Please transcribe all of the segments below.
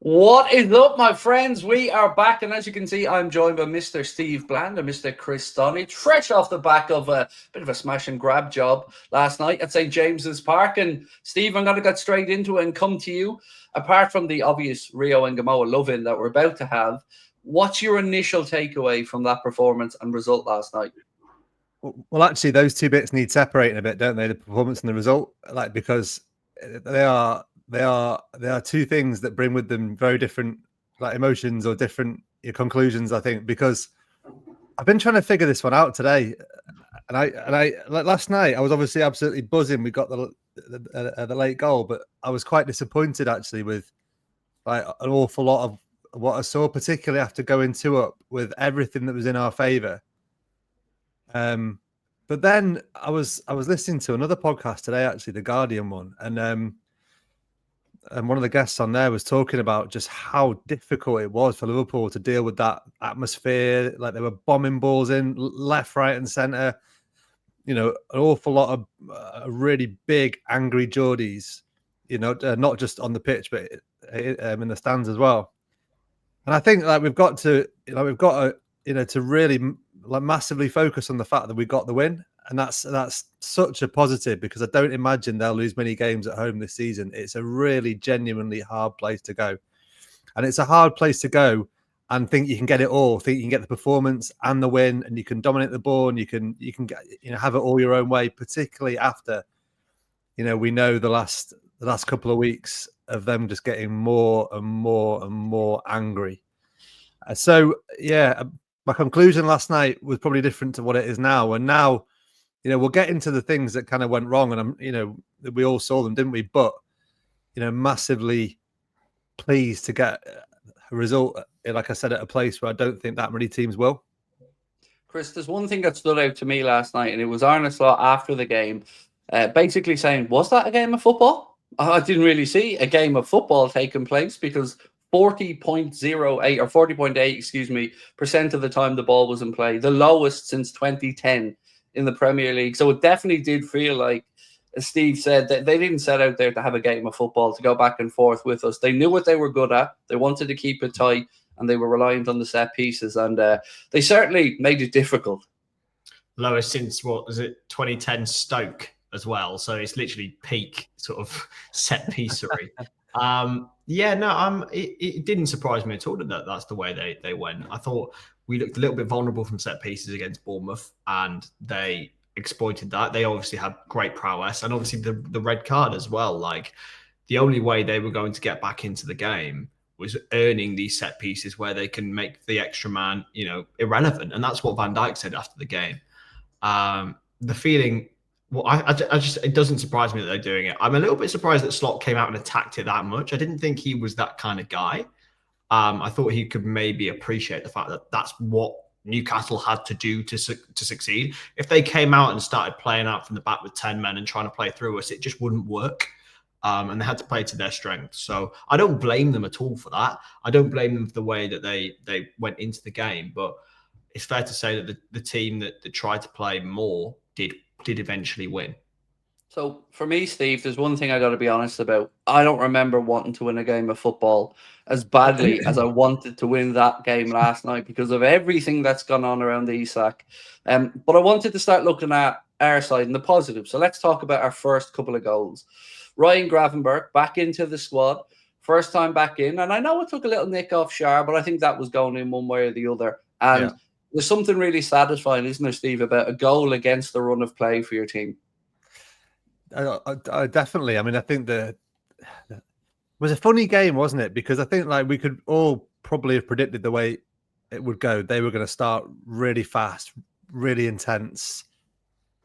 What is up, my friends? We are back, and as you can see, I'm joined by Mr. Steve Bland and Mr. Chris Stoney, fresh off the back of a bit of a smash and grab job last night at St. James's Park. And Steve, I'm going to get straight into it and come to you. Apart from the obvious Rio Ngumoha love-in that we're about to have, what's your initial takeaway from that performance and result last night? Well, actually, those two bits need separating a bit, don't they? The performance and the result, because they are two things that bring with them very different emotions or different conclusions. I think because I've been trying to figure this one out today, and I last night I was obviously absolutely buzzing. We got the late goal, but I was quite disappointed actually with an awful lot of what I saw, particularly after going 2-up with everything that was in our favour. But then I was listening to another podcast today, actually, the Guardian one, and one of the guests on there was talking about just how difficult it was for Liverpool to deal with that atmosphere. Like they were bombing balls in left, right, and centre. An awful lot of really big, angry Geordies. Not just on the pitch, but in the stands as well. And I think we've got to to really massively focus on the fact that we got the win, and that's such a positive because I don't imagine they'll lose many games at home this season. It's a really genuinely hard place to go, and it's a hard place to go and think you can get it all. Think you can get the performance and the win, and you can dominate the ball, and you can get, have it all your own way. Particularly after we know the last couple of weeks of them just getting more and more and more angry. So yeah. My conclusion last night was probably different to what it is now. And now, we'll get into the things that kind of went wrong. And we all saw them, didn't we? But, massively pleased to get a result, like I said, at a place where I don't think that many teams will. Chris, there's one thing that stood out to me last night, and it was Arne Slot after the game, basically saying, was that a game of football? I didn't really see a game of football taking place because 40.08 or 40.8, percent of the time the ball was in play, the lowest since 2010 in the Premier League. So it definitely did feel like, as Steve said, that they didn't set out there to have a game of football, to go back and forth with us. They knew what they were good at. They wanted to keep it tight, and they were reliant on the set pieces, and they certainly made it difficult. Lowest since, what was it, 2010 Stoke as well. So it's literally peak sort of set piecery. It didn't surprise me at all that that's the way they went. I thought we looked a little bit vulnerable from set pieces against Bournemouth, and they exploited that. They obviously had great prowess, and obviously the red card as well. Like, the only way they were going to get back into the game was earning these set pieces where they can make the extra man, irrelevant. And that's what Van Dijk said after the game. The feeling... Well, I just it doesn't surprise me that they're doing it. I'm a little bit surprised that Slot came out and attacked it that much. I didn't think he was that kind of guy. I thought he could maybe appreciate the fact that that's what Newcastle had to do to succeed. If they came out and started playing out from the back with 10 men and trying to play through us, it just wouldn't work. And they had to play to their strengths. So I don't blame them at all for that. I don't blame them for the way that they went into the game. But it's fair to say that the team that tried to play more did eventually win. So for me, Steve, there's one thing I got to be honest about. I don't remember wanting to win a game of football as badly as I wanted to win that game last night because of everything that's gone on around the Isak. But I wanted to start looking at our side and the positive. So let's talk about our first couple of goals. Ryan Gravenberch back into the squad, first time back in. And I know it took a little nick off Shar, but I think that was going in one way or the other. And there's something really satisfying, isn't there, Steve, about a goal against the run of play for your team? Definitely. I mean, I think it was a funny game, wasn't it? Because I think we could all probably have predicted the way it would go. They were going to start really fast, really intense,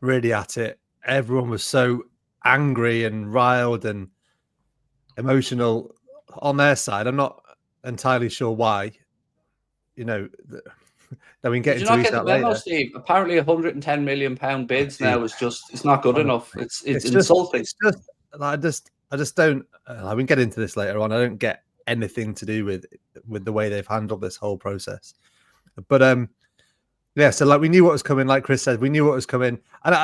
really at it. Everyone was so angry and riled and emotional on their side. I'm not entirely sure why. That we can get Did into you not get the memo, later. Steve? Apparently, £110 million bids now is it's not good enough. It's insulting. I just don't. We can get into this later on. I don't get anything to do with the way they've handled this whole process. But so we knew what was coming. Like Chris said, we knew what was coming. And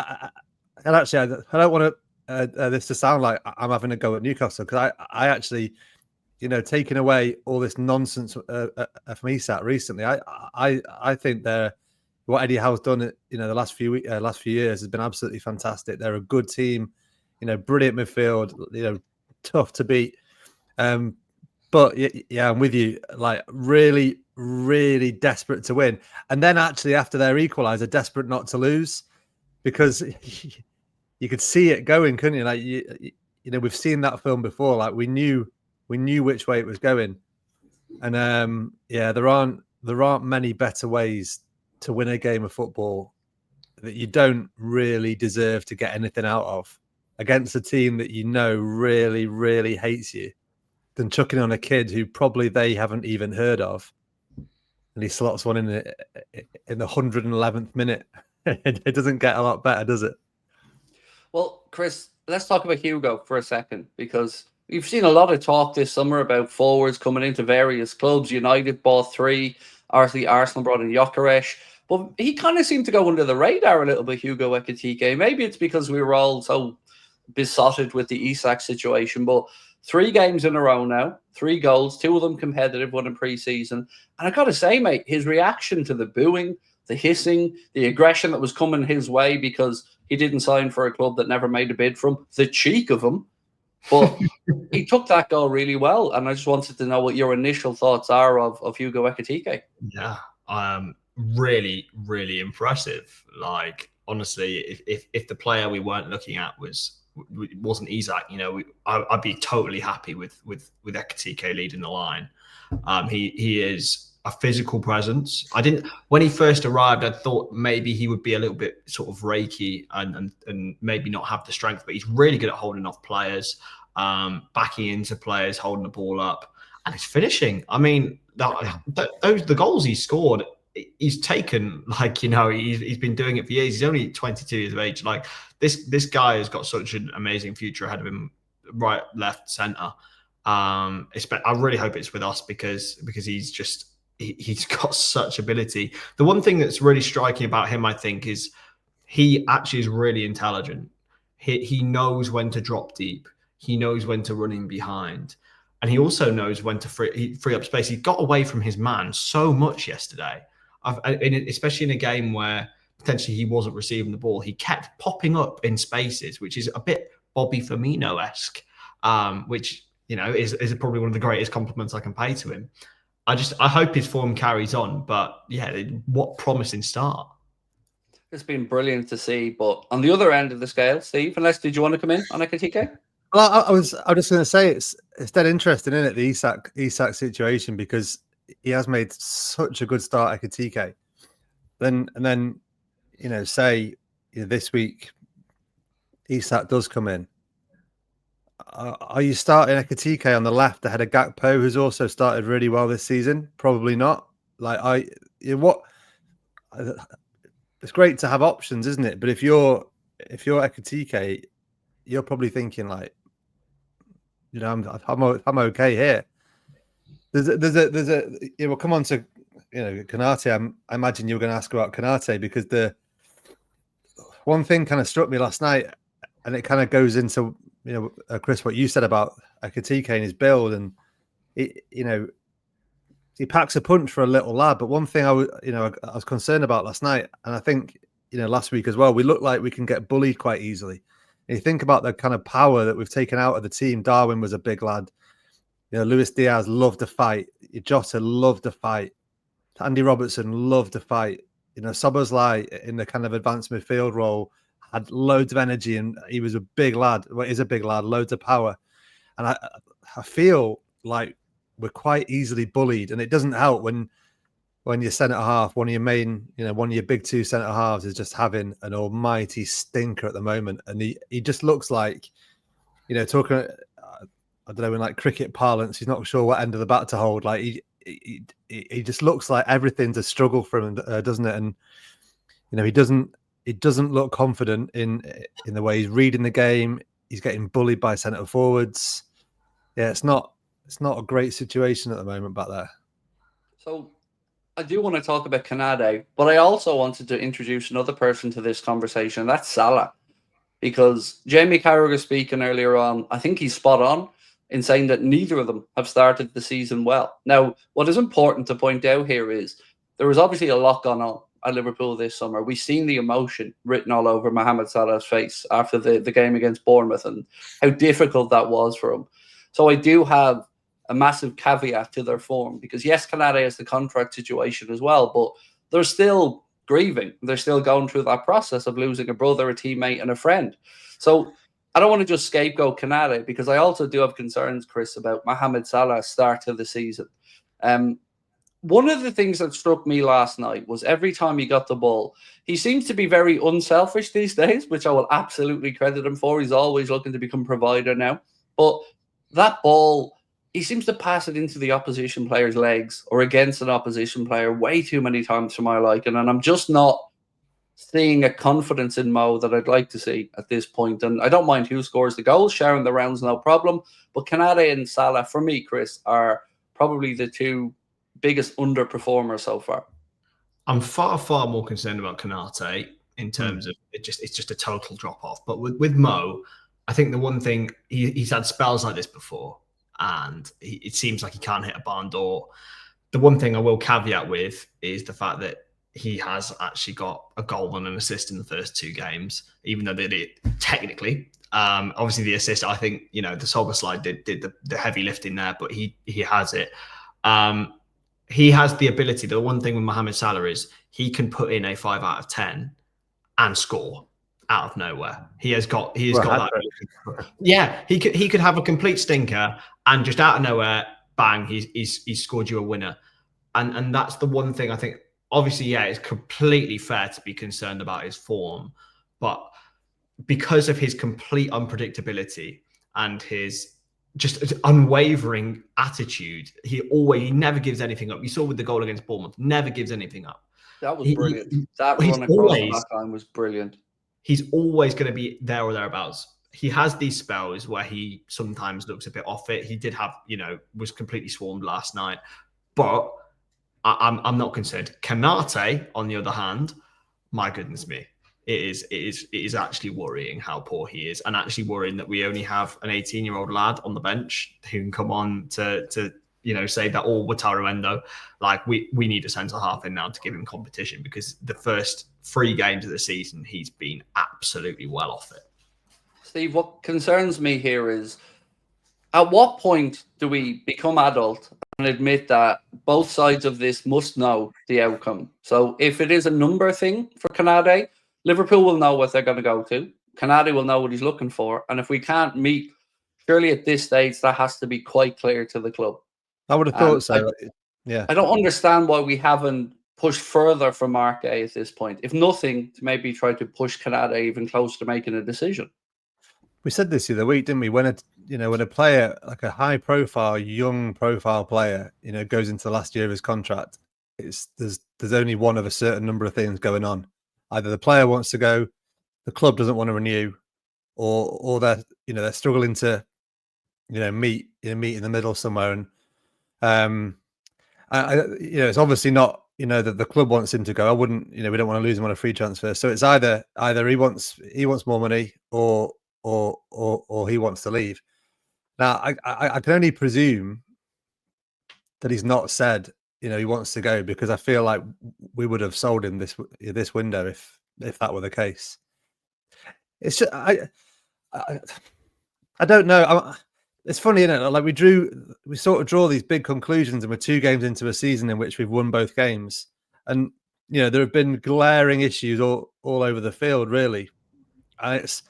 actually, I don't want this to sound like I'm having a go at Newcastle because I actually taking away all this nonsense from Isak recently, I think what Eddie Howe's done, the last few years has been absolutely fantastic. They're a good team, brilliant midfield, tough to beat. But yeah, I'm with you. Like really, really desperate to win, and then actually after their equaliser, desperate not to lose, because you could see it going, couldn't you? Like we've seen that film before. Like we knew which way it was going, and there aren't many better ways to win a game of football that you don't really deserve to get anything out of against a team that really, really hates you, than chucking on a kid who probably they haven't even heard of, and he slots one in the 111th minute. It doesn't get a lot better, does it? Well, Chris, let's talk about Hugo for a second, because we've seen a lot of talk this summer about forwards coming into various clubs. United bought 3, Arsenal brought in Gyökeres, but he kind of seemed to go under the radar a little bit, Hugo Ekitike. Maybe it's because we were all so besotted with the Isak situation, but 3 games in a row now, 3 goals, 2 of them competitive, 1 in pre-season. And I got to say, mate, his reaction to the booing, the hissing, the aggression that was coming his way because he didn't sign for a club that never made a bid for him, the cheek of him. But he took that goal really well. And I just wanted to know what your initial thoughts are of Hugo Ekitike. Yeah, really, really impressive. Like, honestly, if the player we weren't looking at wasn't Isak, I'd be totally happy with Ekitike leading the line. He is a physical presence. When he first arrived, I thought maybe he would be a little bit sort of raky and maybe not have the strength, but he's really good at holding off players, backing into players, holding the ball up, and his finishing. I mean, the goals he scored, he's taken, he's been doing it for years. He's only 22 years of age. Like, this guy has got such an amazing future ahead of him, right, left, centre. I really hope it's with us because he's got such ability. The one thing that's really striking about him, I think, is he actually is really intelligent. He knows when to drop deep. He knows when to run in behind. And he also knows when to free up space. He got away from his man so much yesterday, especially in a game where potentially he wasn't receiving the ball. He kept popping up in spaces, which is a bit Bobby Firmino-esque, which, is probably one of the greatest compliments I can pay to him. I hope his form carries on, but yeah, what promising start. It's been brilliant to see, but on the other end of the scale, Steve, did you want to come in on Ekitike? Well, I was just going to say it's dead interesting, isn't it, the Isak situation, because he has made such a good start, Ekitike. Then say this week Isak does come in. Are you starting Ekitike on the left ahead of Gakpo, who's also started really well this season? Probably not. It's great to have options, isn't it? But if you're Ekitike, you're probably thinking I'm okay here. We'll come on to Konate. I imagine you were going to ask about Konate, because the one thing kind of struck me last night, and it kind of goes into Chris, what you said about Ekitike and his build, and he packs a punch for a little lad. But one thing I was concerned about last night, and I think last week as well, we look like we can get bullied quite easily. And you think about the kind of power that we've taken out of the team. Darwin was a big lad. Luis Diaz loved to fight. Jota loved to fight. Andy Robertson loved to fight. Szoboszlai in the kind of advanced midfield role had loads of energy, and he was a big lad. Well, is a big lad, loads of power. And I feel like we're quite easily bullied, and it doesn't help when your centre half, one of your main, one of your big 2 centre halves is just having an almighty stinker at the moment, and he just looks like, talking, I don't know, in like cricket parlance, he's not sure what end of the bat to hold. Like he just looks like everything's a struggle for him, doesn't it? And he doesn't look confident in the way he's reading the game. He's getting bullied by centre forwards. Yeah, it's not a great situation at the moment back there. So I do want to talk about Konate, but I also wanted to introduce another person to this conversation, and that's Salah. Because Jamie Carragher speaking earlier on, I think he's spot on. in saying that neither of them have started the season well. Now, what is important to point out here is there was obviously a lot going on at Liverpool this summer. We've seen the emotion written all over Mohamed Salah's face after the game against Bournemouth and how difficult that was for him. So I do have a massive caveat to their form because, yes, Konate has the contract situation as well, but they're still grieving. They're still going through that process of losing a brother, a teammate, and a friend. So I don't want to just scapegoat Konate because I also do have concerns, Chris, about Mohamed Salah's start to the season. One of the things that struck me last night was every time he got the ball, he seems to be very unselfish these days, which I will absolutely credit him for. He's always looking to become provider now. But that ball, he seems to pass it into the opposition player's legs or against an opposition player way too many times for my liking. And I'm just not seeing a confidence in Mo that I'd like to see at this point. And I don't mind who scores the goals, sharing the rounds, no problem. But Konate and Salah, for me, Chris, are probably the two biggest underperformers so far. I'm far more concerned about Konate in terms of it's just a total drop off. But with Mo, I think the one thing he's had spells like this before, and it seems like he can't hit a barn door. The one thing I will caveat with is the fact that he has actually got a goal and an assist in the first 2 games, even though they did technically. Obviously, the assist, I think, the Soberslide did the heavy lifting there, but he has it. He has the ability. The one thing with Mohamed Salah is he can put in a 5 out of 10 and score out of nowhere. He has got that. Yeah, he could have a complete stinker and just out of nowhere, bang, he's scored you a winner. And that's the one thing I think. Obviously, yeah, it's completely fair to be concerned about his form, but because of his complete unpredictability and his just unwavering attitude, he never gives anything up. You saw with the goal against Bournemouth, never gives anything up. That was brilliant. That run across the back line was brilliant. He's always going to be there or thereabouts. He has these spells where he sometimes looks a bit off it. He did have, was completely swarmed last night, but I'm not concerned. Konate, on the other hand, my goodness me, it is actually worrying how poor he is, and actually worrying that we only have an 18-year-old lad on the bench who can come on to say that all Wataru Endo. Like we need a centre half in now to give him competition, because the first 3 games of the season he's been absolutely well off it. Steve, what concerns me here is, at what point do we become adult and admit that both sides of this must know the outcome? So if it is a number thing for Konate, Liverpool will know what they're going to go to. Konate will know what he's looking for. And if we can't meet, surely at this stage, that has to be quite clear to the club. I would have thought so. I don't understand why we haven't pushed further for Mark A at this point. If nothing, to maybe try to push Konate even closer to making a decision. We said this the other week, didn't we? When a player, like a high-profile, young-profile player, goes into the last year of his contract, there's only one of a certain number of things going on. Either the player wants to go, the club doesn't want to renew, or they're struggling to meet in the middle somewhere. And it's obviously not that the club wants him to go. I wouldn't, we don't want to lose him on a free transfer. So it's either he wants more money or he wants to leave. Now, I can only presume that he's not said, he wants to go, because I feel like we would have sold him this window if that were the case. It's just, I don't know. It's funny, isn't it? Like we sort of draw these big conclusions, and we're 2 games into a season in which we've won both games, and there have been glaring issues all over the field, really. And it's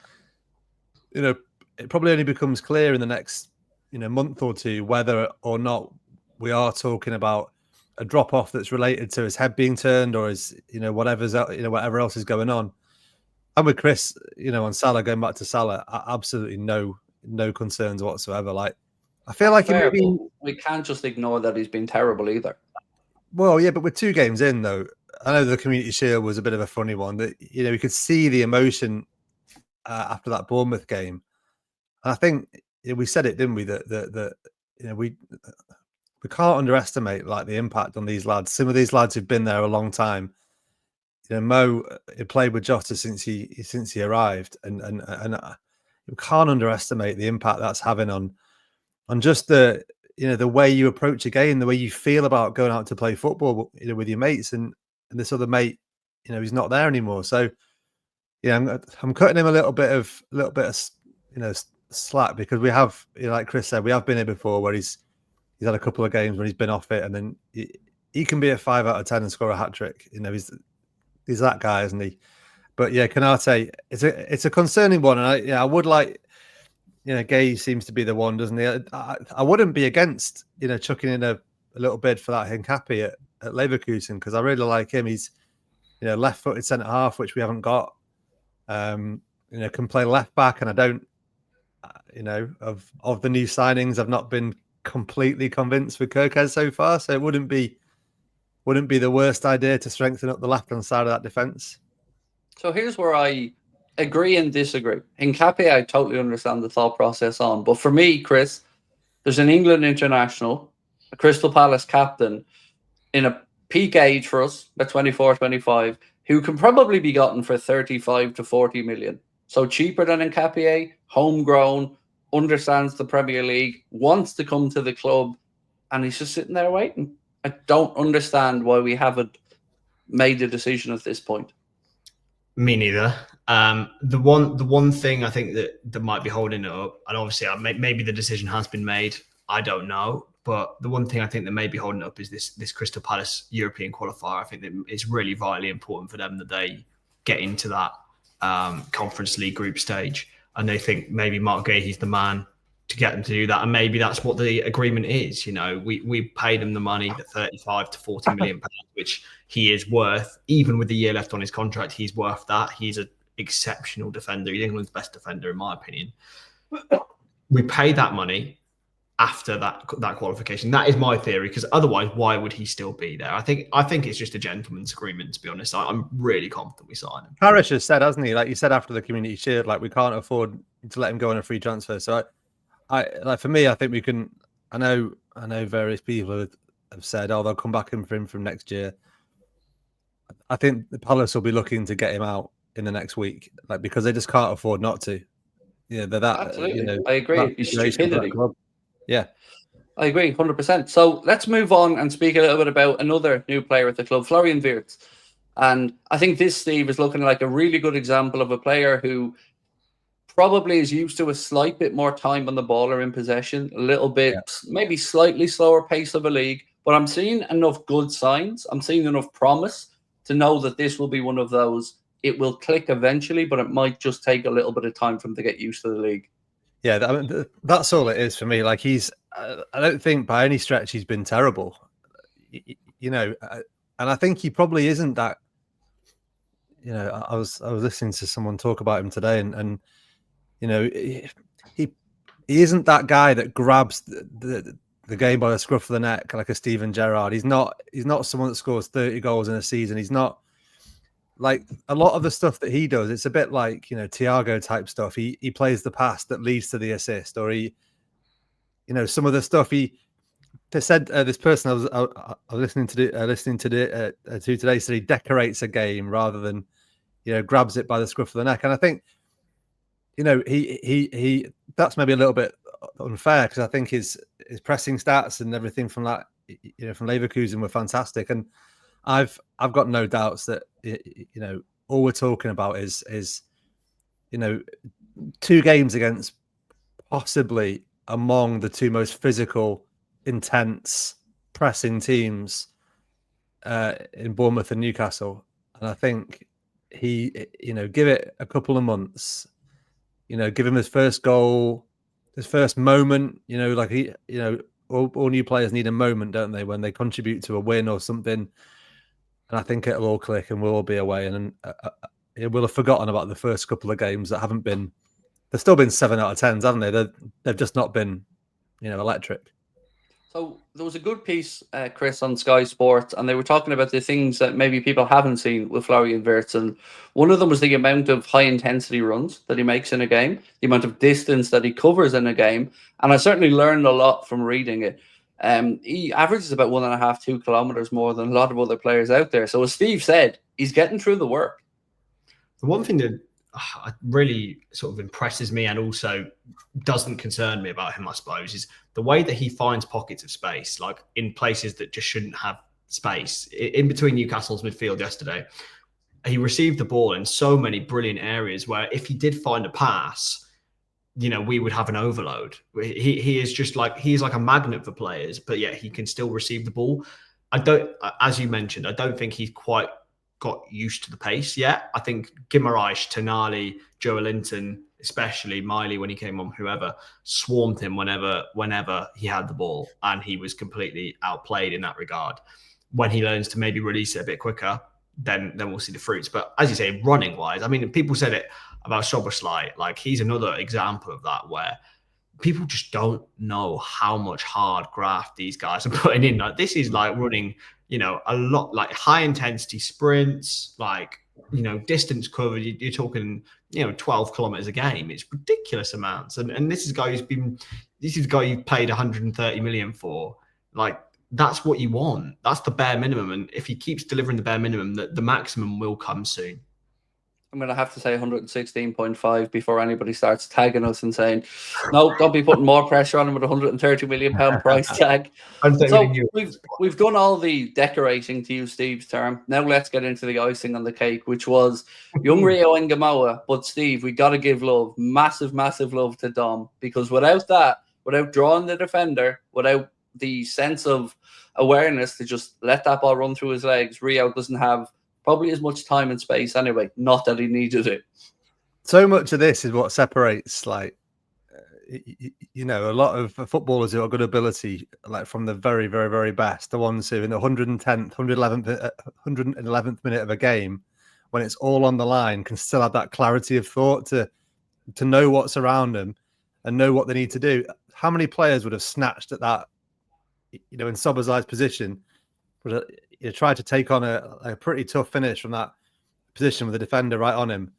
it probably only becomes clear in the next month or 2 whether or not we are talking about a drop off that's related to his head being turned, or his whatever else is going on. And with Chris, on Salah, going back to Salah, absolutely no concerns whatsoever. Like, I feel like we can't just ignore that he's been terrible either. Well, yeah, but we're 2 games in, though. I know the Community Shield was a bit of a funny one. That we could see the emotion after that Bournemouth game. And I think we said it, didn't we? That we can't underestimate like the impact on these lads. Some of these lads who've been there a long time. Mo played with Jota since he arrived, and we can't underestimate the impact that's having on just the the way you approach a game, the way you feel about going out to play football, with your mates, and this other mate, he's not there anymore. So yeah, I'm cutting him a little bit of slack, because we have, like Chris said, we have been here before where he's had a couple of games when he's been off it, and then he can be a 5 out of 10 and score a hat trick. He's that guy, isn't he? But yeah, Konate, it's a concerning one, and I would like, Guehi seems to be the one, doesn't he? I wouldn't be against chucking in a little bid for that Hincapi at Leverkusen, because I really like him. He's left-footed centre half, which we haven't got. Can play left back, and I don't, of the new signings, I've not been completely convinced with Kirkes so far. So it wouldn't be the worst idea to strengthen up the left-hand side of that defence. So here's where I agree and disagree. Hincapi, I totally understand the thought process on, but for me, Chris, there's an England international, a Crystal Palace captain in a peak age for us at 24, 25, who can probably be gotten for 35 to 40 million. So cheaper than Hincapi, homegrown, understands the Premier League, wants to come to the club, and he's just sitting there waiting. I don't understand why we haven't made a decision at this point. Me neither. The one thing I think that might be holding it up, and obviously maybe the decision has been made, I don't know, but the one thing I think that may be holding it up is this Crystal Palace European qualifier. I think that it's really vitally important for them that they get into that Conference League group stage, and they think maybe Mark Guehi's the man to get them to do that, and maybe that's what the agreement is. We paid him the money, the 35 to 40 million pounds, which he is worth. Even with the year left on his contract, he's worth that. He's an exceptional defender. He's England's best defender, in my opinion. We pay that money after that qualification. That is my theory, because otherwise, why would he still be there? I think it's just a gentleman's agreement, to be honest. I'm really confident we sign him. Parish has said, hasn't he? Like you said after the Community Shield, like we can't afford to let him go on a free transfer. So I like, for me, I think we can. I know various people have said, oh, they'll come back in for him from next year. I think the Palace will be looking to get him out in the next week, like, because they just can't afford not to. Yeah, they're that. Absolutely, I agree. It's stupidity. Yeah, I agree 100%. So let's move on and speak a little bit about another new player at the club, Florian Wirtz. And I think this, Steve, is looking like a really good example of a player who probably is used to a slight bit more time on the ball or in possession, a little bit, maybe slightly slower pace of a league. But I'm seeing enough good signs. I'm seeing enough promise to know that this will be one of those. It will click eventually, but it might just take a little bit of time for him to get used to the league. Yeah, that's all it is for me. Like I don't think by any stretch he's been terrible, and I think he probably isn't that. I was listening to someone talk about him today, and he isn't that guy that grabs the game by the scruff of the neck like a Steven Gerrard. He's not someone that scores 30 goals in a season. He's not. Like a lot of the stuff that he does, it's a bit like, Thiago type stuff. He plays the pass that leads to the assist, or some of the stuff they said. This person I was listening to today said he decorates a game rather than, grabs it by the scruff of the neck. And I think, he that's maybe a little bit unfair, because I think his pressing stats and everything from that, from Leverkusen were fantastic. And I've got no doubts that all we're talking about is 2 games against possibly among the 2 most physical, intense, pressing teams in Bournemouth and Newcastle. And I think he, give it a couple of months, give him his first goal, his first moment. Like all new players need a moment, don't they, when they contribute to a win or something. And I think it'll all click and we'll all be away. And we'll have forgotten about the first couple of games that haven't been. They've still been 7 out of 10s, haven't they? They've just not been, electric. So there was a good piece, Chris, on Sky Sports, and they were talking about the things that maybe people haven't seen with Florian Wirtz. And one of them was the amount of high-intensity runs that he makes in a game, the amount of distance that he covers in a game. And I certainly learned a lot from reading it. He averages about 1.5, 2 kilometers more than a lot of other players out there. So as Steve said, he's getting through the work. The one thing that really sort of impresses me and also doesn't concern me about him, I suppose, is the way that he finds pockets of space, like in places that just shouldn't have space. In between Newcastle's midfield yesterday, he received the ball in so many brilliant areas where if he did find a pass, we would have an overload. He is just like, he's like a magnet for players, but yet he can still receive the ball. As you mentioned, I don't think he's quite got used to the pace yet. I think Guimarães, Tonali, Joe Linton, especially Miley when he came on, whoever swarmed him whenever he had the ball, and he was completely outplayed in that regard. When he learns to maybe release it a bit quicker, then we'll see the fruits. But as you say, running wise, I mean, people said it about Szoboszlai, like he's another example of that, where people just don't know how much hard graft these guys are putting in. Like, this is like running, a lot, like high intensity sprints, like, distance covered. You're talking, 12 kilometers a game. It's ridiculous amounts. And this is a guy you've paid 130 million for. Like, that's what you want. That's the bare minimum. And if he keeps delivering the bare minimum, the maximum will come soon. I'm going to have to say 116.5 before anybody starts tagging us and saying, no, don't be putting more pressure on him with a £130 million price tag. So we've done all the decorating, to use Steve's term. Now let's get into the icing on the cake, which was young Rio Ngumoha. But Steve, we got to give love, massive, massive love to Dom, because without that, without drawing the defender, without the sense of awareness to just let that ball run through his legs, Rio doesn't have probably as much time and space anyway. Not that he needed it. So much of this is what separates, like, a lot of footballers who have good ability, like from the very, very, very best, the ones who in the 110th, 111th minute of a game, when it's all on the line, can still have that clarity of thought to know what's around them and know what they need to do. How many players would have snatched at that, in Szoboszlai's position, tried to take on a pretty tough finish from that position with the defender right on him,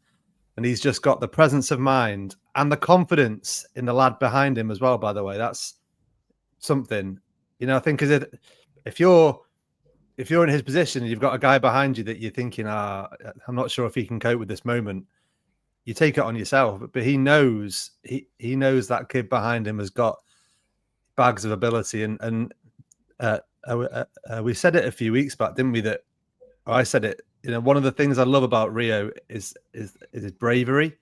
and he's just got the presence of mind and the confidence in the lad behind him as well. By the way, that's something. I think if you're in his position and you've got a guy behind you that you're thinking, I'm not sure if he can cope with this moment, you take it on yourself. But he knows he knows that kid behind him has got bags of ability, and we said it a few weeks back, didn't we? I said it. One of the things I love about Rio is his bravery.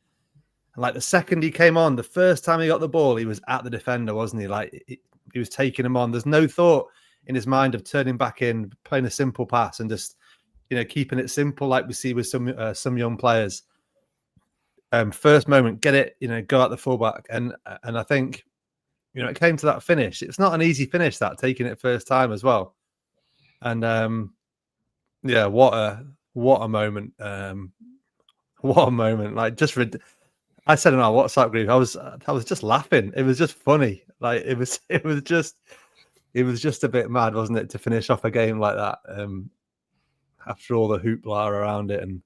And like the second he came on, the first time he got the ball, he was at the defender, wasn't he? Like he was taking him on. There's no thought in his mind of turning back in, playing a simple pass, and just keeping it simple, like we see with some young players. First moment, get it, go at the fullback, and I think. It came to that finish. It's not an easy finish, that, taking it first time as well. And what a moment. What a moment. Like, I said in our WhatsApp group, I was just laughing. It was just funny. Like, it was just a bit mad, wasn't it, to finish off a game like that, after all the hoopla around it. And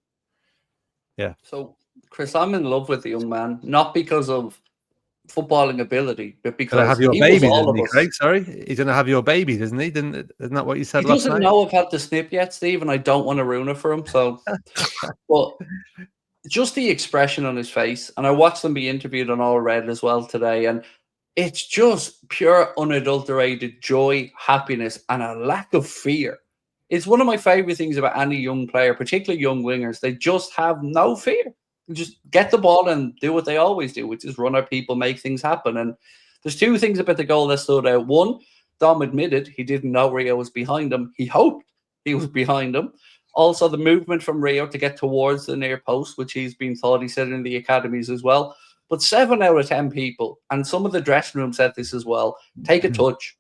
yeah. So, Chris, I'm in love with the young man, not because of footballing ability, but because have your baby, doesn't he, Craig? Sorry, he's going to have your baby, doesn't he? Isn't that what you said last night? He doesn't know I've had the snip yet, Steve, and I don't want to ruin it for him. So, but just the expression on his face, and I watched him be interviewed on All Red as well today, and it's just pure, unadulterated joy, happiness, and a lack of fear. It's one of my favorite things about any young player, particularly young wingers. They just have no fear. Just get the ball and do what they always do, which is run at people, make things happen. And there's two things about the goal that stood out. One, Dom admitted he didn't know Rio was behind him. He hoped he was behind him. Also, the movement from Rio to get towards the near post, which he's been taught, he said, in the academies as well. But 7 out of 10 people, and some of the dressing room said this as well, take a touch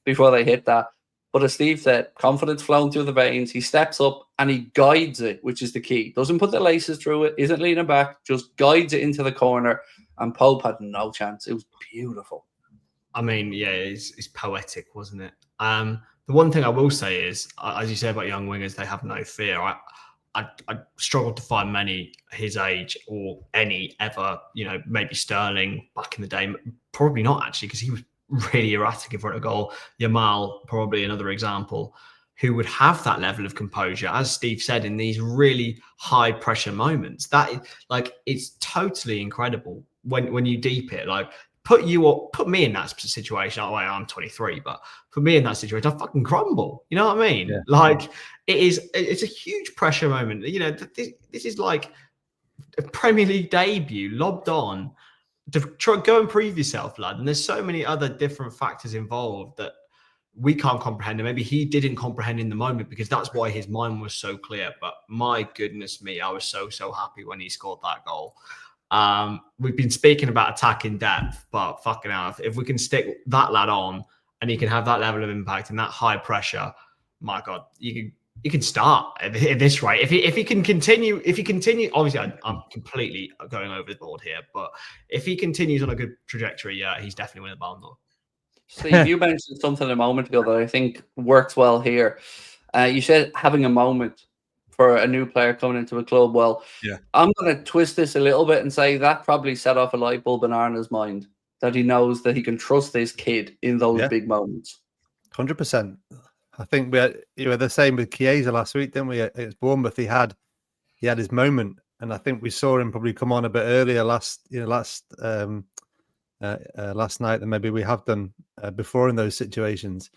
before they hit that. But as Steve said, confidence flowing through the veins. He steps up and he guides it, which is the key. Doesn't put the laces through it, isn't leaning back, just guides it into the corner. And Pope had no chance. It was beautiful. I mean, yeah, it's poetic, wasn't it? The one thing I will say is, as you say about young wingers, they have no fear. I struggled to find many his age or any ever, maybe Sterling back in the day. Probably not, actually, because he was really erratic in front of goal. Yamal, probably another example. who would have that level of composure, as Steve said, in these really high pressure moments. That is like, it's totally incredible when you deep it. Like, put me in that situation. Oh, I'm 23, but put me in that situation, I fucking crumble. You know what I mean? Yeah. Like, it's a huge pressure moment. You know, this is like a Premier League debut lobbed on to go and prove yourself, lad. And there's so many other different factors involved that we can't comprehend, and maybe he didn't comprehend in the moment because that's why his mind was so clear. But my goodness me, I was so happy when he scored that goal. We've been speaking about attack in depth, but fucking hell, if we can stick that lad on and he can have that level of impact and that high pressure, my God, you can start at this rate. If he can continue, obviously I'm completely going over the board here, but if he continues on a good trajectory, yeah, he's definitely winning the Ballon d'Or. Steve, you mentioned something a moment ago that I think works well here. You said having a moment for a new player coming into a club. Well, yeah, I'm going to twist this a little bit and say that probably set off a light bulb in Arna's mind, that he knows that he can trust this kid in those big moments. 100%. I think we were the same with Chiesa last week, didn't we? Against Bournemouth, he had his moment, and I think we saw him probably come on a bit earlier last night than maybe we have done before in those situations.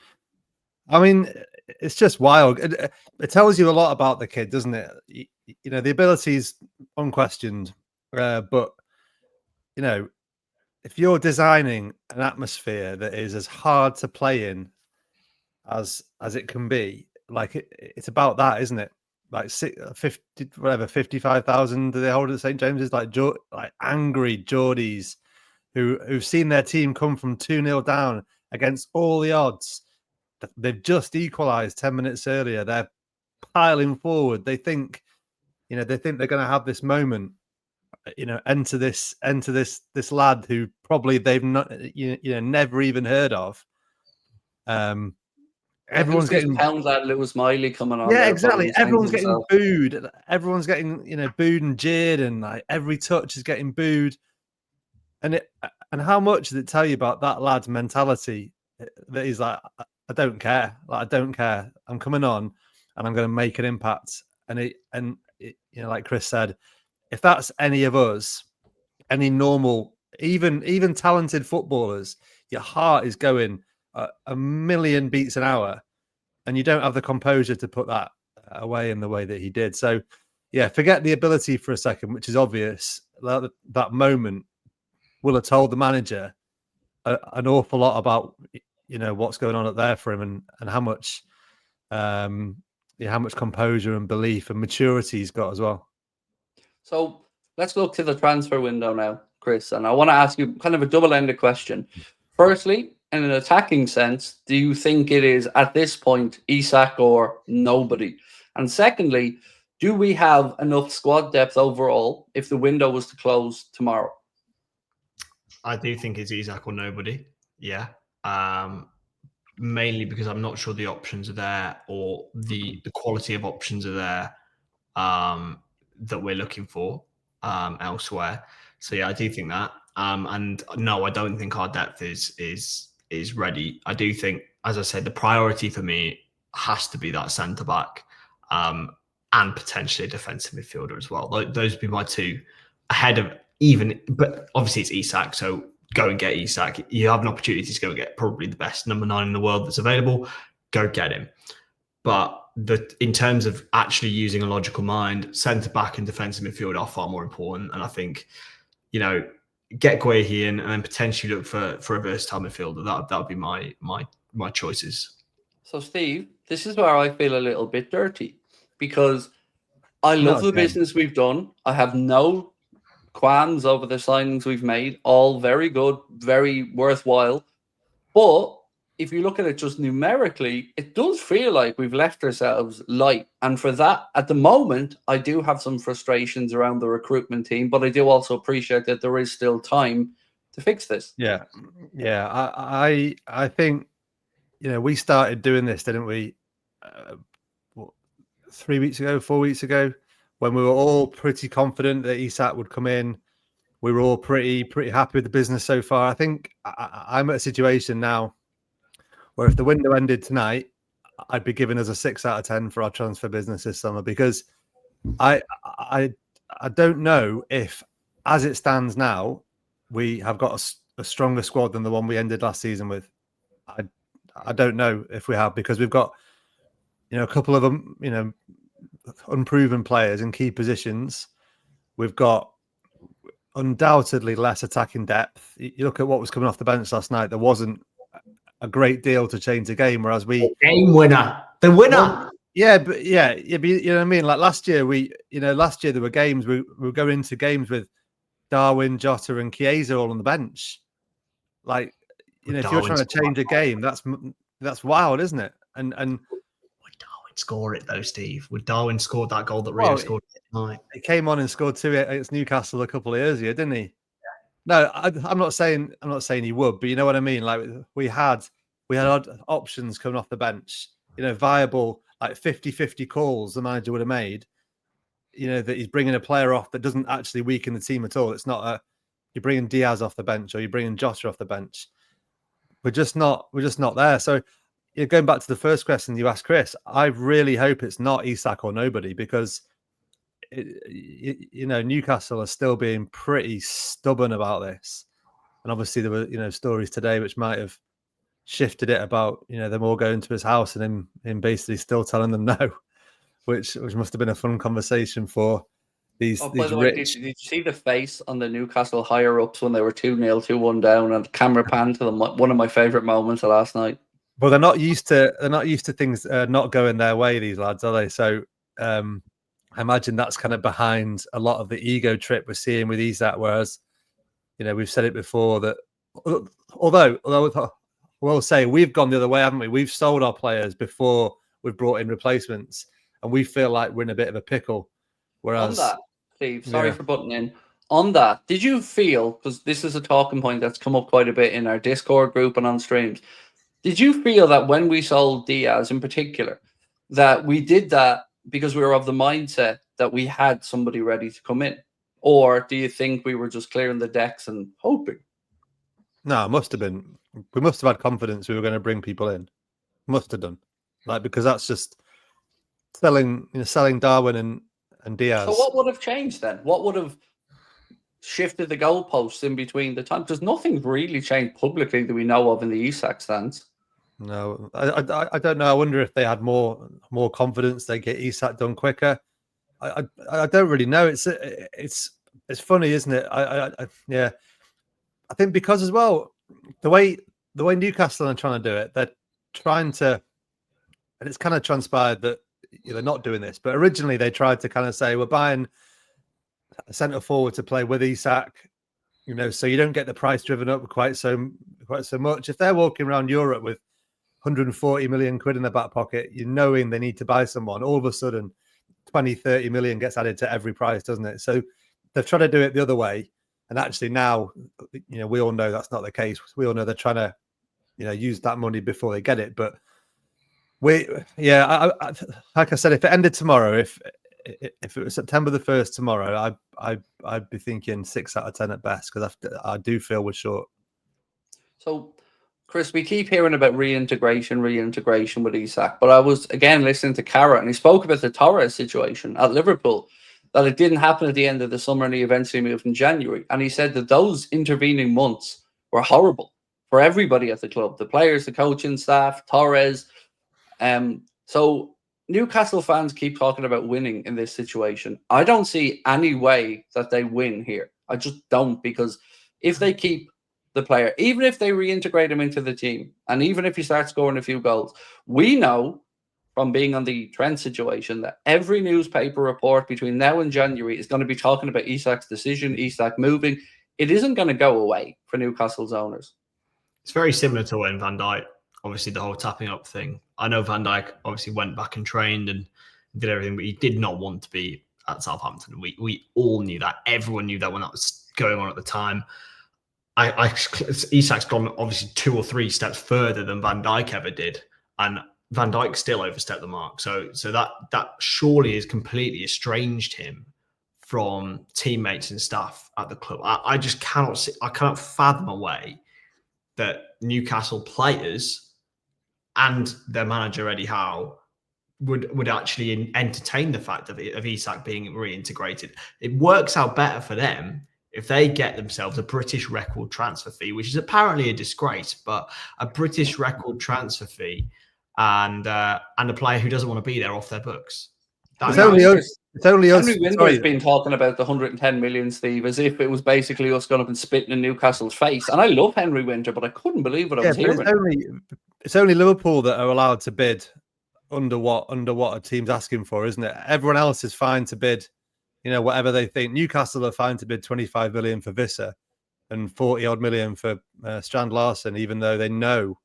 I mean, it's just wild. It tells you a lot about the kid, doesn't it? You know, the ability's unquestioned, but you know, if you're designing an atmosphere that is as hard to play in as it can be, like it's about that, isn't it? Like 55,000 do they hold at St. James's? Like angry Geordies who've seen their team come from 2-0 down against all the odds. They've just equalised 10 minutes earlier. They're piling forward. They think they're going to have this moment. Enter this lad who probably they've not never even heard of. Everyone's getting pounds that Lewis Miley coming on. Yeah, exactly. Everyone's getting booed. Everyone's getting booed and jeered, and like every touch is getting booed. And how much does it tell you about that lad's mentality? That he's like, I don't care. Like, I don't care. I'm coming on, and I'm going to make an impact. And like Chris said, if that's any of us, any normal, even talented footballers, your heart is going a million beats an hour, and you don't have the composure to put that away in the way that he did. So, yeah, forget the ability for a second, which is obvious. That moment will have told the manager an awful lot about what's going on up there for him and how much composure and belief and maturity he's got as well. So let's look to the transfer window now, Chris, and I want to ask you kind of a double-ended question. Firstly, in an attacking sense, do you think it is at this point Isak or nobody? And secondly, do we have enough squad depth overall if the window was to close tomorrow? I do think it's Isak or nobody. Yeah. Mainly because I'm not sure the options are there or the quality of options are there that we're looking for elsewhere. So yeah, I do think that. And no, I don't think our depth is ready. I do think, as I said, the priority for me has to be that centre back and potentially a defensive midfielder as well. Those would be my two ahead of even, but obviously it's Isak, so go and get Isak. You have an opportunity to go get probably the best number 9 in the world that's available. Go get him. But in terms of actually using a logical mind, centre back and defensive midfield are far more important. And I think, get Guehi in and then potentially look for a versatile midfielder. That would be my choices. So, Steve, this is where I feel a little bit dirty because I love the business we've done. I have no qualms over the signings we've made. All very good, very worthwhile. But if you look at it just numerically, it does feel like we've left ourselves light. And for that, at the moment, I do have some frustrations around the recruitment team, but I do also appreciate that there is still time to fix this. Yeah. I think, we started doing this, didn't we? 3 weeks ago, 4 weeks ago, when we were all pretty confident that Isak would come in. We were all pretty happy with the business so far. I think I'm at a situation now where if the window ended tonight, I'd be giving us a 6 out of 10 for our transfer business this summer, because I don't know if, as it stands now, we have got a stronger squad than the one we ended last season with. I don't know if we have, because we've got, a couple of them, unproven players in key positions. We've got undoubtedly less attacking depth. You look at what was coming off the bench last night. There wasn't a great deal to change the game, whereas we game winner, the winner. Well, yeah, but you know what I mean. Like last year, last year there were games we were going into games with Darwin, Jota, and Chiesa all on the bench. Like, if you're trying to change a game, that's wild, isn't it? And would Darwin score it though, Steve? Would Darwin score that goal that Rio scored tonight? He came on and scored 2 against Newcastle a couple of years ago, didn't he? No, I'm not saying he would, but you know what I mean. Like we had options coming off the bench. Viable, like 50-50 calls the manager would have made. That he's bringing a player off that doesn't actually weaken the team at all. It's not you're bringing Diaz off the bench or you're bringing Jota off the bench. We're just not there. So going back to the first question you asked, Chris, I really hope it's not Isak or nobody, because Newcastle are still being pretty stubborn about this. And obviously there were stories today which might have shifted it about them all going to his house and him basically still telling them no, which must have been a fun conversation for these. By the way, did you see the face on the Newcastle higher ups when they were 2-0, 2-1 down, and the camera panned to them? One of my favourite moments of last night. Well, they're not used to things not going their way, these lads, are they? So I imagine that's kind of behind a lot of the ego trip we're seeing with Isak. Whereas we've said it before that although we'll say we've gone the other way, haven't we? We've sold our players before we've brought in replacements, and we feel like we're in a bit of a pickle. Whereas, on that, Steve, sorry for butting in. On that, did you feel, because this is a talking point that's come up quite a bit in our Discord group and on streams, did you feel that when we sold Diaz in particular, that we did that because we were of the mindset that we had somebody ready to come in? Or do you think we were just clearing the decks and hoping? No, it must have been. We must have had confidence we were going to bring people in. Must have done, because that's just selling Darwin and Diaz. So what would have changed then? What would have shifted the goalposts in between the time? Because nothing's really changed publicly that we know of in the Isak stance. No, I don't know. I wonder if they had more confidence, they get Isak done quicker. I don't really know. It's funny, isn't it? Yeah. I think because as well, the way Newcastle are trying to do it, they're trying to, and it's kind of transpired that they're not doing this. But originally they tried to kind of say we're buying a centre forward to play with Isak, so you don't get the price driven up quite so much. If they're walking around Europe with 140 million quid in their back pocket, knowing they need to buy someone, all of a sudden 20-30 million gets added to every price, doesn't it? So they've tried to do it the other way. And actually now, we all know that's not the case. We all know they're trying to, use that money before they get it. But like I said, if it ended tomorrow, if it was September the 1st tomorrow, I'd be thinking 6 out of 10 at best, because I do feel we're short. So, Chris, we keep hearing about reintegration with Isak, but I was again listening to Carrot, and he spoke about the Torres situation at Liverpool, that it didn't happen at the end of the summer and he eventually moved in January. And he said that those intervening months were horrible for everybody at the club, the players, the coaching staff, Torres. So Newcastle fans keep talking about winning in this situation. I don't see any way that they win here. I just don't, because if they keep the player, even if they reintegrate him into the team, and even if he starts scoring a few goals, we know from being on the Trent situation that every newspaper report between now and January is going to be talking about Isak's decision, Isak moving. It isn't going to go away for Newcastle's owners. It's very similar to when Van Dijk, obviously the whole tapping up thing. I know Van Dijk obviously went back and trained and did everything, but he did not want to be at Southampton. We all knew that. Everyone knew that when that was going on at the time. Isak's gone obviously 2 or 3 steps further than Van Dijk ever did, and Van Dijk still overstepped the mark. So that surely has completely estranged him from teammates and staff at the club. I just cannot see. I cannot fathom a way that Newcastle players and their manager Eddie Howe would actually entertain the fact of Isak being reintegrated. It works out better for them if they get themselves a British record transfer fee, which is apparently a disgrace, but a British record transfer fee and a player who doesn't want to be there off their books. It's only us. Henry Winter's been talking about the 110 million, Steve, as if it was basically us going up and spitting in Newcastle's face. And I love Henry Winter, but I couldn't believe what I was hearing. It's only Liverpool that are allowed to bid under what a team's asking for, isn't it? Everyone else is fine to bid, whatever they think. Newcastle are fine to bid 25 million for Visser and 40 odd million for Strand Larsen, even though they know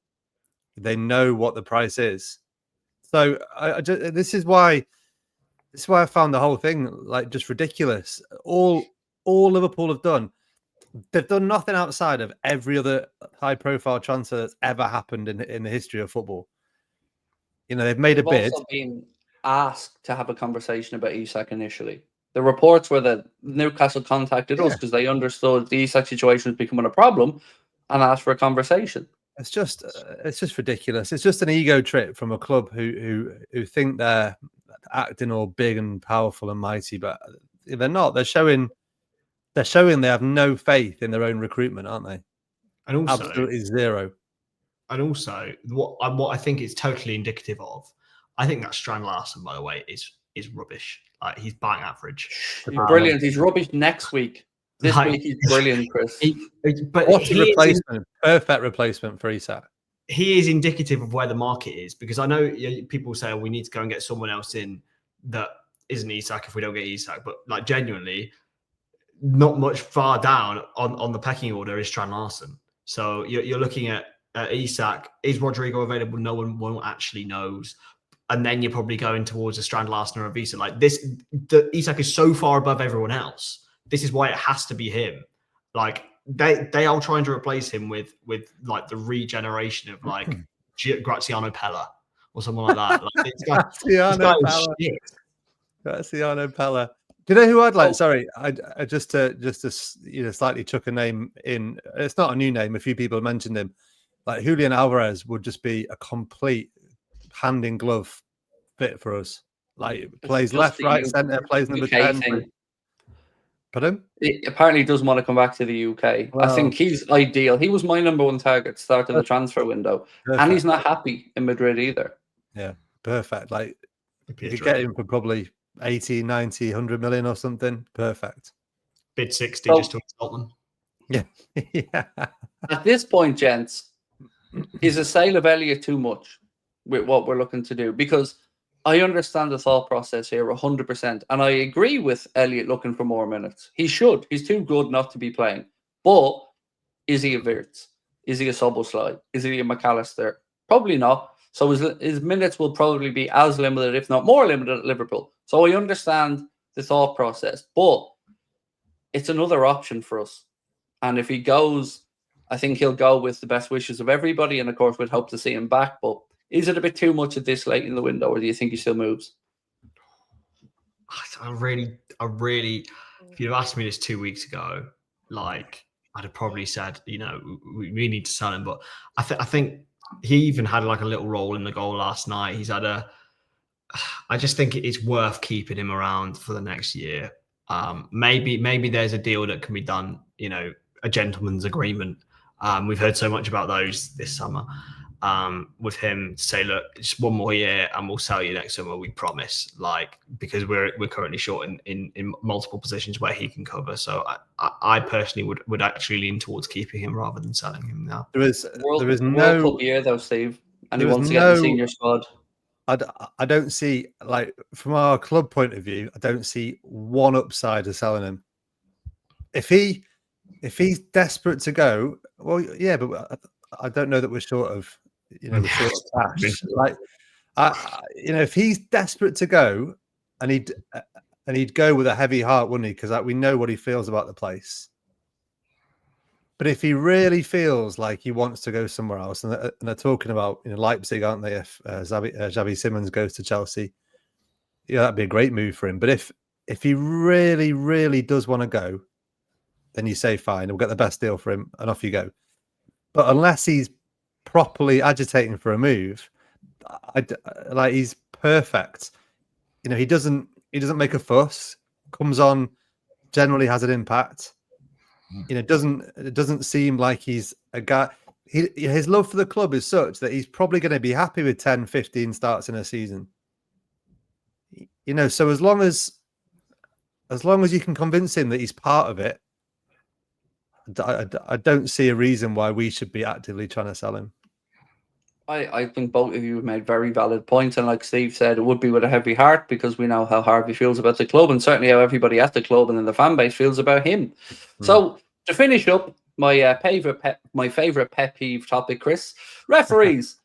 what the price is. So this is why I found the whole thing like just ridiculous. All Liverpool have done, they've done nothing outside of every other high-profile transfer that's ever happened in the history of football. They've made a bid. Also been asked to have a conversation about Isak initially. The reports were that Newcastle contacted us because they understood the Isak situation was becoming a problem and asked for a conversation. It's just ridiculous. It's just an ego trip from a club who think they're acting all big and powerful and mighty, but they're not. They're showing they have no faith in their own recruitment, aren't they? And also, absolutely zero. And also, what I think is totally indicative of, I think that Strand Larsen, by the way, is rubbish. Like, he's bang average. He's brilliant. He's rubbish next week. This week he's brilliant, Chris. But what a replacement! Perfect replacement for Isak. He is indicative of where the market is, because I know people say we need to go and get someone else in that isn't Isak if we don't get Isak, but like genuinely, not much far down on the pecking order is Strand Larsen. So you're looking at Isak. Is Rodrigo available? No one won't actually knows. And then you're probably going towards a Strand Larsen or a Visa. Like this, Isak is so far above everyone else. This is why it has to be him. Like they are trying to replace him with like the regeneration of like Graziano Pella or someone like that. Like, Graziano Pella. Do you know who I'd like? Sorry, I just to slightly chuck a name in. It's not a new name. A few people have mentioned him. Like Julian Alvarez would just be a complete hand in glove fit for us. Like plays left, right, centre, plays number 10. Pardon? He apparently doesn't want to come back to the UK. Well, I think he's ideal. He was my number one target start of the transfer window. Perfect. And he's not happy in Madrid either. Yeah, perfect. Like you could get him for probably 80, 90, 100 million or something. Perfect. Bid 60 just to insult them. Yeah. Yeah. At this point, gents, is a sale of Elliott too much with what we're looking to do? Because I understand the thought process here 100%. And I agree with Elliott looking for more minutes. He should. He's too good not to be playing. But is he a Wirtz? Is he a Szoboszlai? Is he a McAllister? Probably not. So his minutes will probably be as limited, if not more limited, at Liverpool. So I understand the thought process. But it's another option for us. And if he goes, I think he'll go with the best wishes of everybody. And, of course, we'd hope to see him back. But is it a bit too much at this late in the window, or do you think he still moves? I really, if you'd asked me this 2 weeks ago, like, I'd have probably said, we need to sell him. But I think he even had like a little role in the goal last night. I just think it's worth keeping him around for the next year. Maybe there's a deal that can be done, a gentleman's agreement. We've heard so much about those this summer. With him to say, look, just one more year and we'll sell you next summer, we promise. Like, because we're currently short in multiple positions where he can cover. So I personally would actually lean towards keeping him rather than selling him now. There is no World Cup year though, Steve, and he wants to get the senior squad. I don't see, like, from our club point of view, I don't see one upside of selling him. If he's desperate to go, well, yeah, but I don't know that we're short of. We're short of cash. Like, if he's desperate to go, and he'd go with a heavy heart, wouldn't he? Because we know what he feels about the place. But if he really feels like he wants to go somewhere else, and they're talking about Leipzig, aren't they? If Xavi Simons goes to Chelsea, that'd be a great move for him. But if he really, really does want to go, then you say fine, we'll get the best deal for him, and off you go. But unless he's properly agitating for a move, like he's perfect. You know, he doesn't make a fuss. Comes on, generally has an impact. You know, it doesn't seem like he's a guy. His love for the club is such that he's probably going to be happy with 10, 15 starts in a season. You know, so as long as you can convince him that he's part of it, I don't see a reason why we should be actively trying to sell him. I think both of you have made very valid points, and like Steve said, it would be with a heavy heart because we know how Harvey feels about the club, and certainly how everybody at the club and in the fan base feels about him. So to finish up, my favorite pet peeve topic, Chris, referees.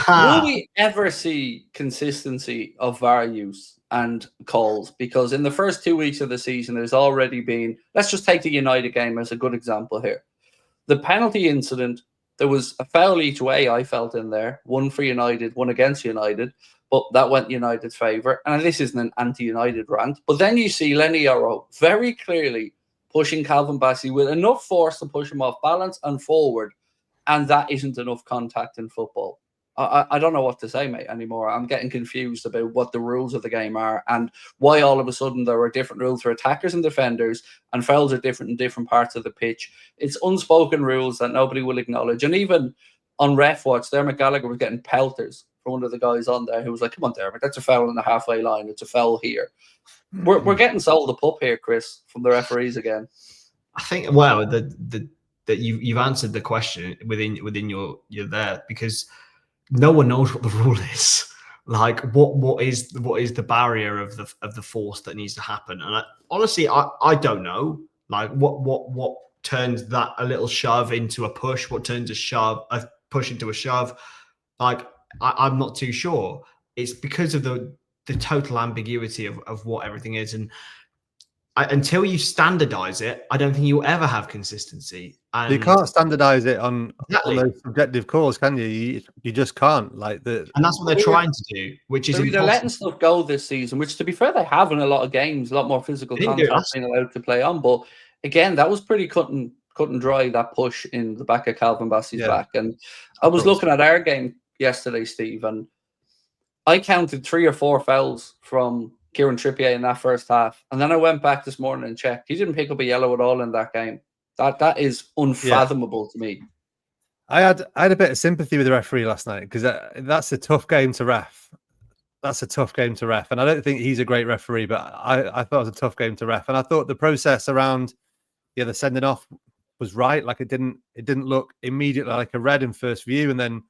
Will we ever see consistency of VAR use and calls? Because in the first 2 weeks of the season, there's already been. Let's just take the United game as a good example here. The penalty incident. There was a foul each way, I felt, in there. One for United, one against United. But that went United's favour. And this isn't an anti-United rant. But then you see Lenny Yoro very clearly pushing Calvin Bassey with enough force to push him off balance and forward. And that isn't enough contact in football. I don't know what to say, mate, anymore. I'm getting confused about what the rules of the game are and why all of a sudden there are different rules for attackers and defenders and fouls are different in different parts of the pitch. It's unspoken rules that nobody will acknowledge. And even on ref watch, Dermot Gallagher was getting pelters from one of the guys on there who was like, come on, Dermot, that's a foul in the halfway line. It's a foul here. We're getting sold a pup here, Chris, from the referees again. I think, well, that you've answered the question within your there, because no one knows what the rule is. Like, what is the barrier of the force that needs to happen? And honestly, I don't know. Like, what turns that a little shove into a push? What turns a push into a shove? Like, I'm not too sure. It's because of the total ambiguity of what everything is, and until you standardize it, I don't think you'll ever have consistency. And you can't standardize it on those subjective calls, can you? You just can't. And that's what they're trying to do, which is they're letting stuff go this season, which, to be fair, they have in a lot of games, a lot more physical contact being allowed to play on. But again, that was pretty cut and dry, that push in the back of Calvin Bassey's back. And I was looking at our game yesterday, Steve, and I counted 3 or 4 fouls from Kieran Trippier in that first half. And then I went back this morning and checked. He didn't pick up a yellow at all in that game. That is unfathomable to me. I had a bit of sympathy with the referee last night because that's a tough game to ref. And I don't think he's a great referee, but I thought it was a tough game to ref. And I thought the process around the sending off was right. Like, it didn't look immediately like a red in first view, and then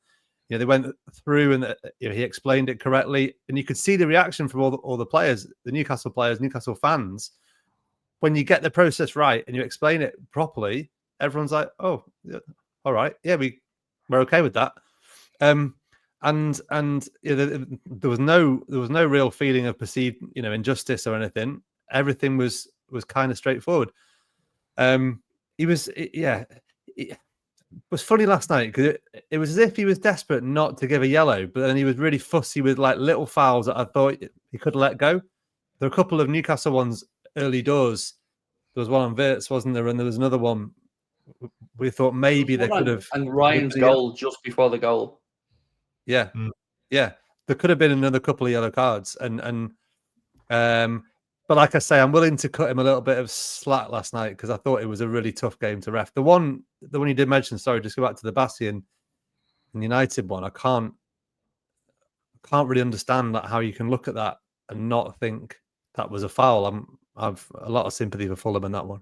they went through and he explained it correctly, and you could see the reaction from all the players, the Newcastle players, Newcastle fans. When you get the process right and you explain it properly, everyone's like, "Oh, yeah, all right, yeah, we're okay with that." And there was no real feeling of perceived injustice or anything. Everything was kind of straightforward. It was funny last night because it was as if he was desperate not to give a yellow, but then he was really fussy with like little fouls that I thought he could have let go. There were a couple of Newcastle ones early doors. There was one on Wirtz, wasn't there? And there was another one. We thought maybe they could have. And Ryan's goal just before the goal. Yeah, yeah. There could have been another couple of yellow cards, but like I say, I'm willing to cut him a little bit of slack last night because I thought it was a really tough game to ref. The one you did mention, sorry, just go back to the Bassey and United one. I can't really understand how you can look at that and not think that was a foul. I've a lot of sympathy for Fulham in that one.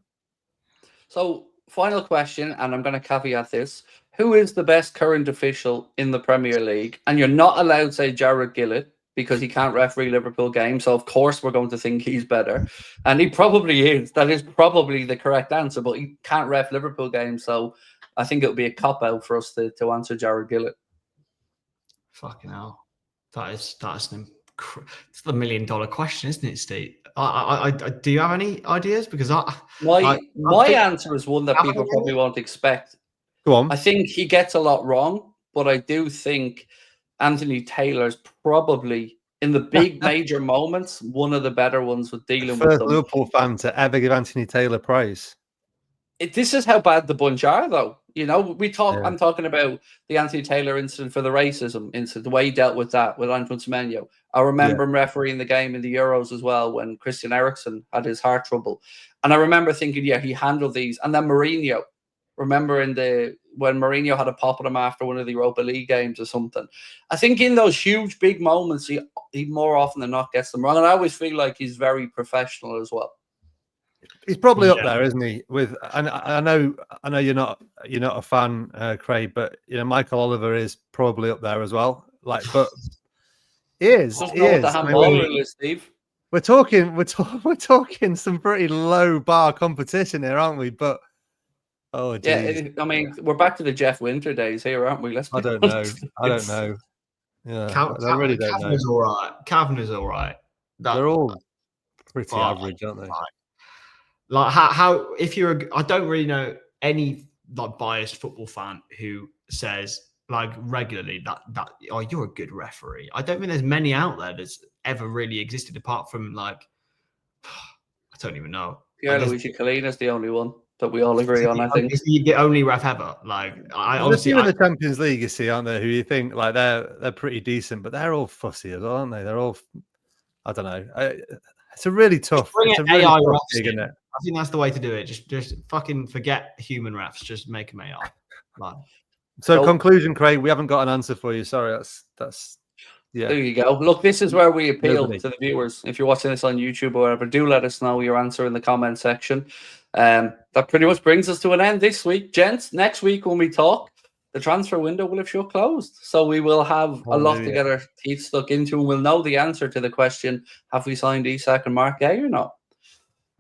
So, final question, and I'm going to caveat this: who is the best current official in the Premier League? And you're not allowed to say Jared Gillett, because he can't referee Liverpool games. So, of course, we're going to think he's better. And he probably is. That is probably the correct answer. But he can't ref Liverpool games. So, I think it would be a cop-out for us to answer Jared Gillett. Fucking hell. It's the $1 million question, isn't it, Steve? I do you have any ideas? Because my answer is one that people probably won't expect. Go on. I think he gets a lot wrong. But I do think Anthony Taylor's probably, in the big major moments, one of the better ones with dealing with them. Liverpool fan to ever give Anthony Taylor praise. This is how bad the bunch are, though. You know, we talk. Yeah. I'm talking about the Anthony Taylor incident for the racism incident, the way he dealt with that with Antoine Semenyo. I remember him refereeing the game in the Euros as well when Christian Eriksen had his heart trouble, and I remember thinking, yeah, he handled these. And then Mourinho, remember when Mourinho had a pop at him after one of the Europa League games or something. I think in those huge big moments, he more often than not gets them wrong, and I always feel like he's very professional as well. He's probably up there, isn't he? With and I know you're not a fan, Craig, but you know Michael Oliver is probably up there as well. Like, but he is. Just He know what is. the handball rule is, Steve. We're talking some pretty low bar competition here, aren't we? But oh, geez. Yeah, I mean, we're back to the Jeff Winter days here, aren't we? I don't know. I don't know. Yeah, I really don't know. Kavanagh's all right. Kavanagh's all right. They're all pretty average, aren't they? Like how if you're I don't really know any like biased football fan who says like regularly that oh you're a good referee. I don't think there's many out there that's ever really existed apart from like I don't even know. Pierluigi Collina's the only one that we all agree on. I think is he the only ref ever. Like I honestly in the Champions League, you see, aren't there? Who you think like they're pretty decent, but they're all fussy as well, aren't they? They're all I don't know. It's a really tough. It's a really AI tough refs gig, isn't it? I think that's the way to do it. Just fucking forget human refs. Just make them AI. Like, so conclusion, Craig, we haven't got an answer for you. Sorry, that's yeah. There you go. Look, this is where we appeal Nobody. to the viewers. If you're watching this on YouTube or whatever, do let us know your answer in the comment section. That pretty much brings us to an end this week, gents. Next week when we talk, the transfer window will have shut closed. So we will have a lot to get our teeth stuck into, and we'll know the answer to the question, have we signed Isak and Mark Guehi or not?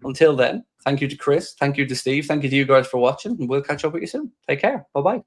Until then, thank you to Chris, thank you to Steve, thank you to you guys for watching, and we'll catch up with you soon. Take care. Bye-bye.